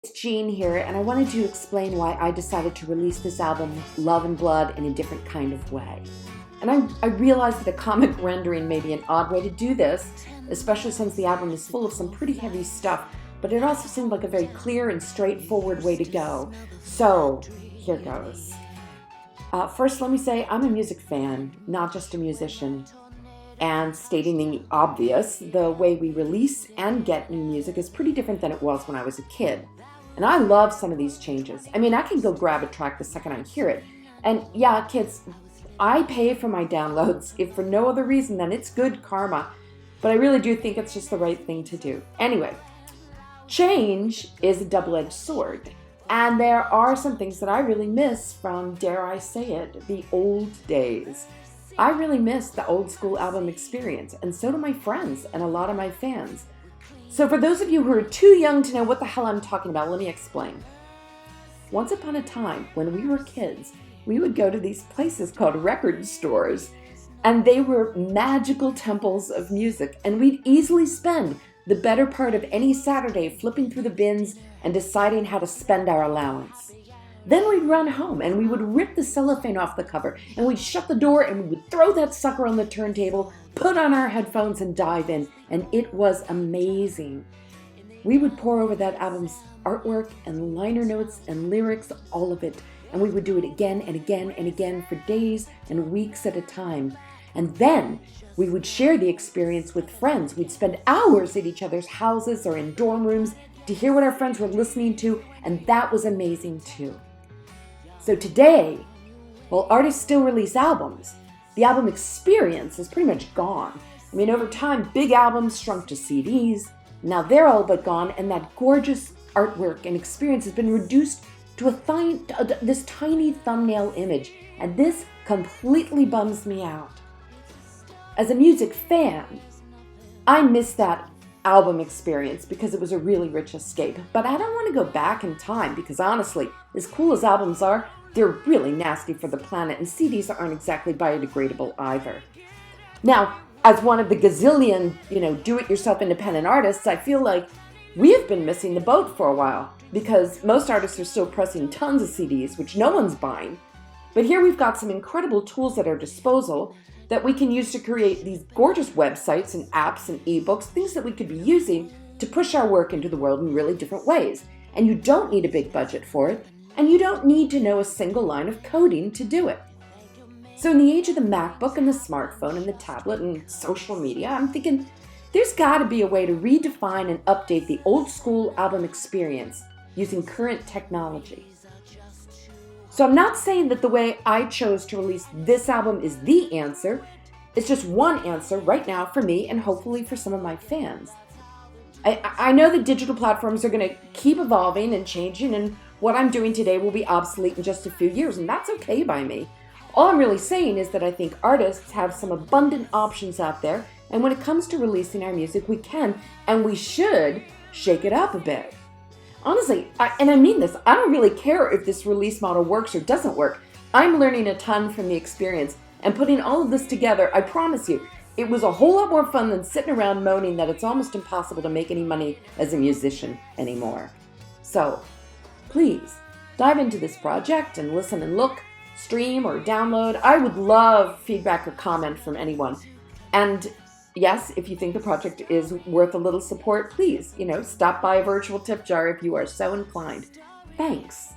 It's Jean here, and I wanted to explain why I decided to release this album, Love and Blood, in a different kind of way. And I realized that a comic rendering may be an odd way to do this, especially since the album is full of some pretty heavy stuff, but it also seemed like a very clear and straightforward way to go. So, here goes. First, let me say I'm a music fan, not just a musician. And stating the obvious, the way we release and get new music is pretty different than it was when I was a kid. And I love some of these changes. I mean, I can go grab a track the second I hear it. And yeah, kids, I pay for my downloads, if for no other reason than it's good karma. But I really do think it's just the right thing to do. Anyway, change is a double-edged sword. And there are some things that I really miss from, dare I say it, the old days. I really miss the old school album experience, and so do my friends and a lot of my fans. So for those of you who are too young to know what the hell I'm talking about, let me explain. Once upon a time, when we were kids, we would go to these places called record stores, and they were magical temples of music, and we'd easily spend the better part of any Saturday flipping through the bins and deciding how to spend our allowance. Then we'd run home and we would rip the cellophane off the cover and we'd shut the door and we would throw that sucker on the turntable, put on our headphones and dive in, and it was amazing. We would pore over that album's artwork and liner notes and lyrics, all of it, and we would do it again and again and again for days and weeks at a time. And then we would share the experience with friends. We'd spend hours at each other's houses or in dorm rooms to hear what our friends were listening to, and that was amazing too. So today, while artists still release albums, the album experience is pretty much gone. I mean, over time, big albums shrunk to CDs. Now they're all but gone, and that gorgeous artwork and experience has been reduced to this tiny thumbnail image, and this completely bums me out. As a music fan, I miss that album experience because it was a really rich escape, but I don't want to go back in time because honestly, as cool as albums are, they're really nasty for the planet, and CDs aren't exactly biodegradable either. Now, as one of the gazillion, do-it-yourself independent artists, I feel like we have been missing the boat for a while because most artists are still pressing tons of CDs, which no one's buying. But here we've got some incredible tools at our disposal that we can use to create these gorgeous websites and apps and ebooks, things that we could be using to push our work into the world in really different ways. And you don't need a big budget for it, and you don't need to know a single line of coding to do it. So in the age of the MacBook and the smartphone and the tablet and social media, I'm thinking there's got to be a way to redefine and update the old school album experience using current technology. So I'm not saying that the way I chose to release this album is the answer. It's just one answer right now for me and hopefully for some of my fans. I know that digital platforms are going to keep evolving and changing, and what I'm doing today will be obsolete in just a few years, and that's okay by me. All I'm really saying is that I think artists have some abundant options out there, and when it comes to releasing our music, we can and we should shake it up a bit. Honestly, and I mean this, I don't really care if this release model works or doesn't work. I'm learning a ton from the experience, and putting all of this together, I promise you, it was a whole lot more fun than sitting around moaning that it's almost impossible to make any money as a musician anymore. So, please, dive into this project and listen and look, stream or download. I would love feedback or comment from anyone. And yes, if you think the project is worth a little support, please, stop by a virtual tip jar if you are so inclined. Thanks.